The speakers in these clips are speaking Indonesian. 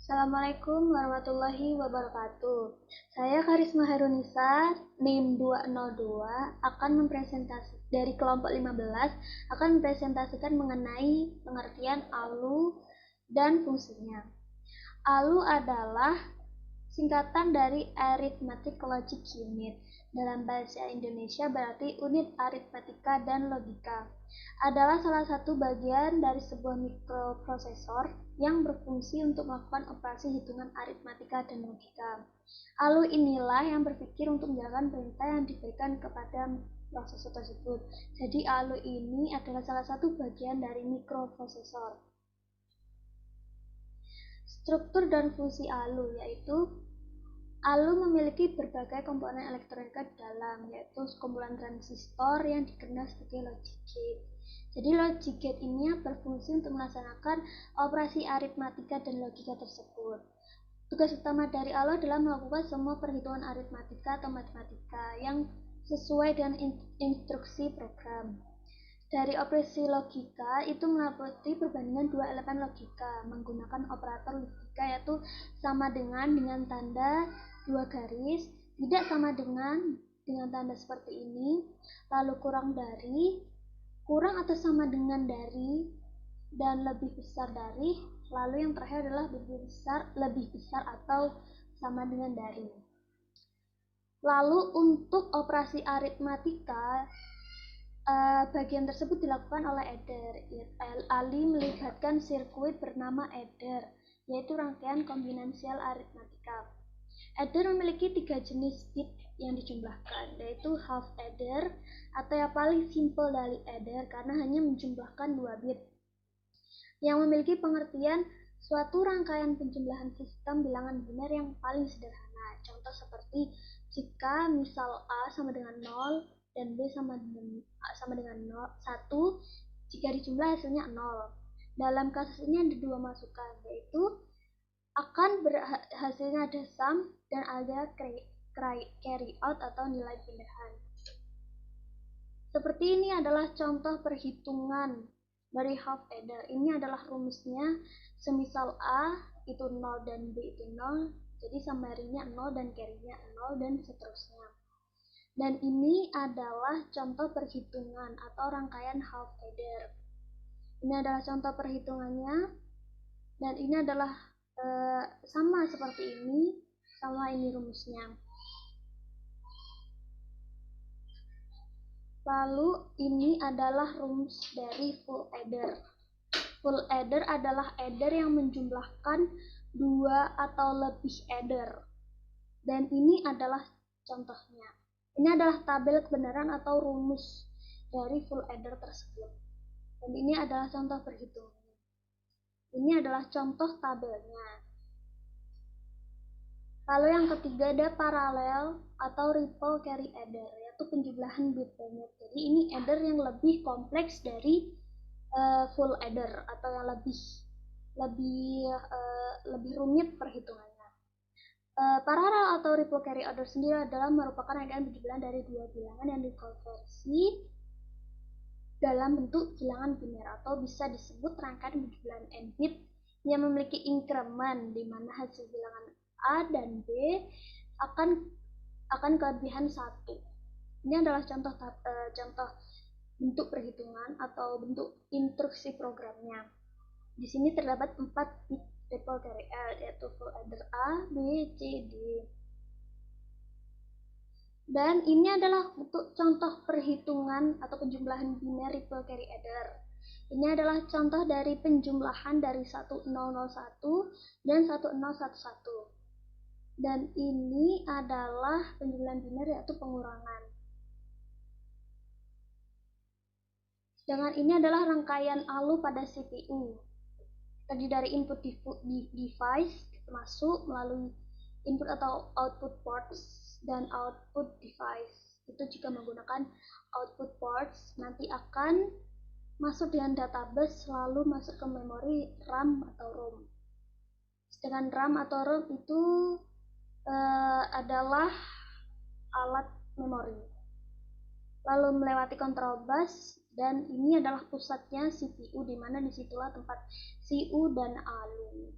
Assalamualaikum warahmatullahi wabarakatuh. Saya Karisma Herunisa, NIM 202, akan dari kelompok 15 akan mempresentasikan mengenai pengertian ALU dan fungsinya. ALU adalah singkatan dari Arithmetic Logic Unit. Dalam bahasa Indonesia berarti unit aritmatika dan logika. Adalah salah satu bagian dari sebuah mikroprosesor yang berfungsi untuk melakukan operasi hitungan aritmatika dan logika. ALU inilah yang berpikir untuk menjalankan perintah yang diberikan kepada prosesor tersebut. Jadi ALU ini adalah salah satu bagian dari mikroprosesor. Struktur dan fungsi ALU yaitu ALU memiliki berbagai komponen elektronika di dalam, yaitu kumpulan transistor yang dikenal sebagai logic gate. Jadi logic gate ini berfungsi untuk melaksanakan operasi aritmatika dan logika tersebut. Tugas utama dari ALU adalah melakukan semua perhitungan aritmatika atau matematika yang sesuai dengan instruksi program. Dari operasi logika itu meliputi perbandingan dua elemen logika menggunakan operator logika, yaitu sama dengan tanda dua garis, tidak sama dengan tanda seperti ini, lalu kurang atau sama dengan dari, dan lebih besar dari, lalu yang terakhir adalah lebih besar atau sama dengan dari. Lalu untuk operasi aritmatika, bagian tersebut dilakukan oleh adder. ALI melibatkan sirkuit bernama adder, yaitu rangkaian kombinasial aritmatika. Adder memiliki 3 jenis bit yang dijumlahkan, yaitu half adder atau yang paling simple dari adder karena hanya menjumlahkan 2 bit, yang memiliki pengertian suatu rangkaian penjumlahan sistem bilangan biner yang paling sederhana. Contoh seperti jika misal A sama dengan 0 dan B sama dengan 1, jika dijumlah hasilnya 0. Dalam kasus ini ada dua masukan, yaitu akan hasilnya ada sum dan ada carry out atau nilai pindahan. Seperti ini adalah contoh perhitungan dari half adder. Ini adalah rumusnya, semisal A itu 0 dan B itu 0, jadi summary-nya 0 dan carry-nya 0 dan seterusnya. Dan ini adalah contoh perhitungan atau rangkaian half adder. Ini adalah contoh perhitungannya, dan ini adalah sama seperti ini, sama ini rumusnya. Lalu ini adalah rumus dari full adder. Full adder adalah adder yang menjumlahkan 2 atau lebih adder. Dan ini adalah contohnya. Ini adalah tabel kebenaran atau rumus dari full adder tersebut. Dan ini adalah contoh perhitungannya. Ini adalah contoh tabelnya. Lalu yang ketiga ada paralel atau ripple carry adder, yaitu penjumlahan bit banyak. Jadi ini adder yang lebih kompleks dari full adder atau yang lebih rumit perhitungannya. Paralel atau ripple carry adder sendiri adalah merupakan rangkaian penjumlahan dari dua bilangan yang dikonversi dalam bentuk bilangan biner, atau bisa disebut rangkaian penjumlahan n bit yang memiliki increment di mana hasil bilangan A dan B akan kelebihan 1. Ini adalah contoh bentuk perhitungan atau bentuk instruksi programnya. Di sini terdapat 4 bit ripple carry L, yaitu full adder A, B, C, D. Dan ini adalah bentuk contoh perhitungan atau penjumlahan biner ripple carry adder. Ini adalah contoh dari penjumlahan dari 1001 dan 1011. Dan ini adalah penjumlahan biner, yaitu pengurangan. Sedangkan ini adalah rangkaian ALU pada CPU. Terdiri dari input device masuk melalui input atau output ports dan output device. Itu jika menggunakan output ports nanti akan masuk dengan database lalu masuk ke memori RAM atau ROM. Sedangkan RAM atau ROM itu adalah alat memori. Lalu melewati control bus, dan ini adalah pusatnya CPU, di mana disitulah tempat CPU dan ALU.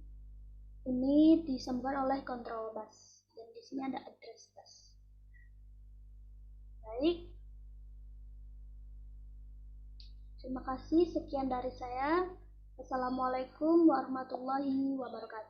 ini disambungkan oleh control bus, dan di sini ada address bus. Baik, terima kasih, sekian dari saya. Assalamualaikum warahmatullahi wabarakatuh.